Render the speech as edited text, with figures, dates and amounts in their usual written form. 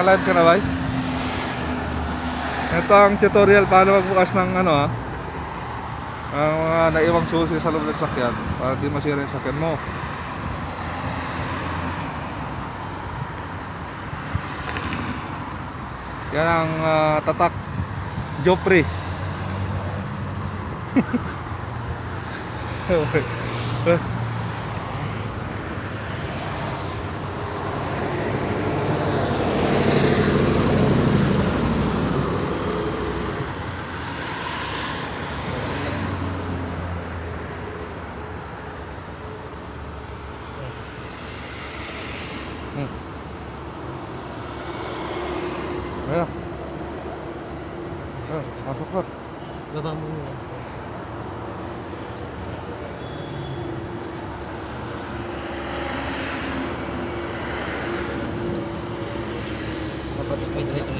Naka-live ka na ba? Ito ang tutorial paano magbukas ng ano ang mga naiwang susi sa loob ng sasakyan para di masira yung sasakyan mo. Yan ang tatak Joffrey. Ayan. Ayan, masok na. Baba mo muna. Dapat speed rate